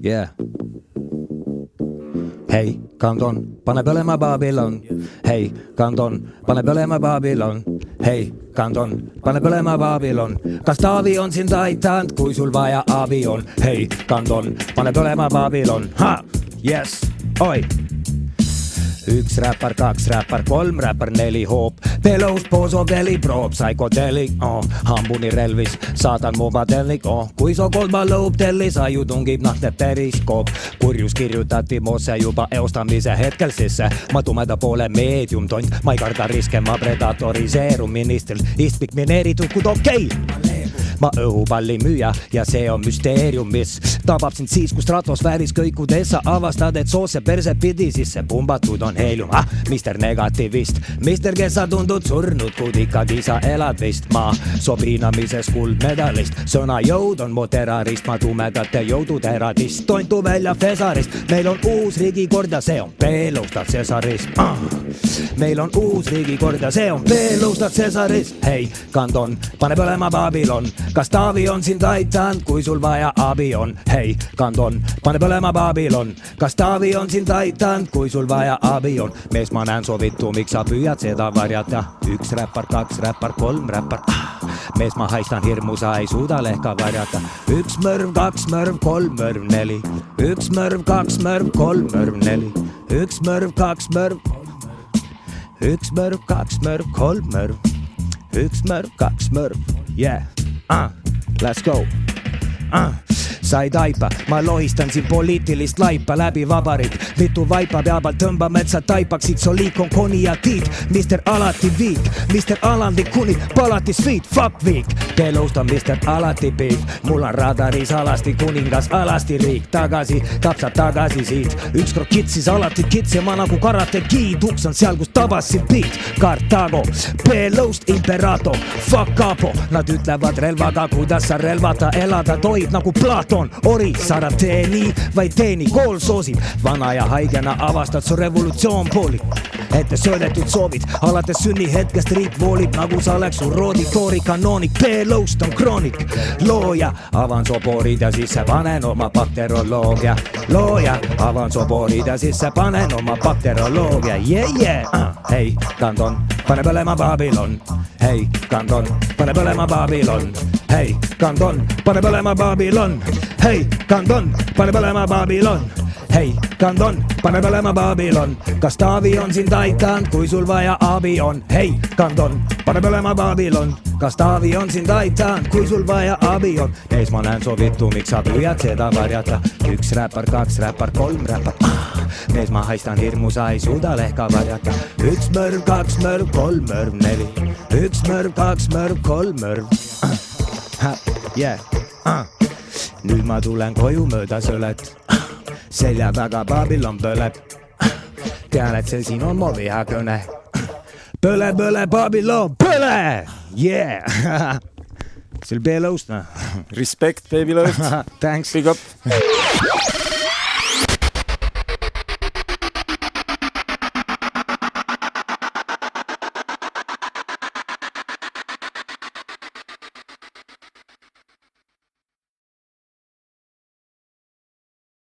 Yeah. Hei, Kanton, pane põlema Babylon. Hei, Kanton, pane põlema Babylon. Hei, Kanton, pane põlema Babylon. Kas Taavi on sind aitanud, kui sul vaja abi on? Hei, Kanton, pane põlema Babylon. Ha, yes, oi. 1 räppar, 2 räppar, 3 räppar, 4 hoop. Pelous, poso, veli, proop, psychodelik, hambuni relvis, saatan mu patelnik, kui so kolma lõub telli, saju tungib nahte periskoop. Kurjus kirjutati mosse juba eostamise hetkel sisse. Ma tumeda poole meedium tont, ma ei karda riske, ma predatoriseerun ministril, istmik mineeritud, kud okei. Ma õhupalli müüa ja see on müsteerium, mis tabab sind siis, kui stratosfääris kõikudes sa avastad, et soosse perse pidi sisse pumbatud on helium. Mister negativist, mister, kes sa tundud surnud, kuid ikkagi sa elad vist. Ma sobrinamises kuldmedalist, sõna jõud on mu terrorist, ma tumedate jõudude radist, tointu välja Fesarist. Meil on uus riigikord ja see on Beloustad Cesarist. Meil on uus riigikord ja see on Beloustad Cesarist. Hei, Kanton, pane põlema Babylon. Kas Taavi on sind aitanud, kui sul vaja abi on? Hei, Kanton, pane põlema Babylon. Kas Taavi on sind aitanud, kui sul vaja abi on? Mees, ma näen sovitu, miks sa püüad seda varjata. 1 räppar, 2 räppar, 3 räppar. Mees, ma haistan hirmu, sa ei suuda lehka varjata. 1 mõrv, 2 mõrv, 3 mõrv, 4. 1 mõrv, 2 mõrv, 3 mõrv, 4. 1 mõrv, 2 mõrv. 1 mõrv, 2 mõrv, 3 mõrv. 1 mõrv, 2 mõrv. Yeah. Let's go. Sa ei taipa, ma lohistan siin poliitilist laipa läbi vabariik. Mitu vaipa peabalt tõmbame, et sa taipaksid, so liik on koni ja tiit. Mister alati viik, mister alandlik kuni palatis viit, fuck viik. Beloust on mister alati beef, mul on radaris alasti kuningas alasti riik. Tagasi, tapsad tagasi siit, ükskord kitsis alati kits ja ma nagu karate giid. Uks on seal, kus tabasid beat, Kartaago, Beloust imperato, fuck capo. Nad ütlevad relvaga, kuidas sa relvata elada tohib nagu Platon. Ori, sa ära tee nii, vaid teeni, kool soosib. Vana ja haigena avastad, su revolutsioon poolib. Ette söödetud soovid, alates sünni hetkest riik voolib, nagu sa oleks su rooditoori kanoonik. Beloust on kroonik, looja, avan soboorid ja sisse panen oma bakteroloogia. Looja, avan soboorid ja sisse panen oma bakteroloogia. Hei, Kanton, pane põlema Babylon. Hei, Kanton, pane põlema Babylon. Hei, Kanton, pane põlema Babylon. Hei, Kanton, pane põlema Babylon. Hei, Kanton, pane põlema Babylon. Kas Taavi on sind aitanud, kui sul vaja abi on? Hei, Kanton, pane põlema Babylon. Kas Taavi on sind aitanud, kui sul vaja abi on? Mees, ma näen sovitu, miks sa püüad seda varjata. 1 räppar, 2 räppar, 3 räppar. Mees, ma haistan hirmu, sa ei suuda lehka varjata. 1 mõrv, 2 mõrv, 3 mõrv, 4. 1 mõrv, 2 mõrv, 3 mõrv. Nüüd ma tulen koju mööda sõlet, selja taga Babylon põleb. Tean, et see siin on mu vihakõne. Põle, põle, Babylon, põle! Yeah! See oli Beloust, noh. Respect, Beloust. Thanks. Big up.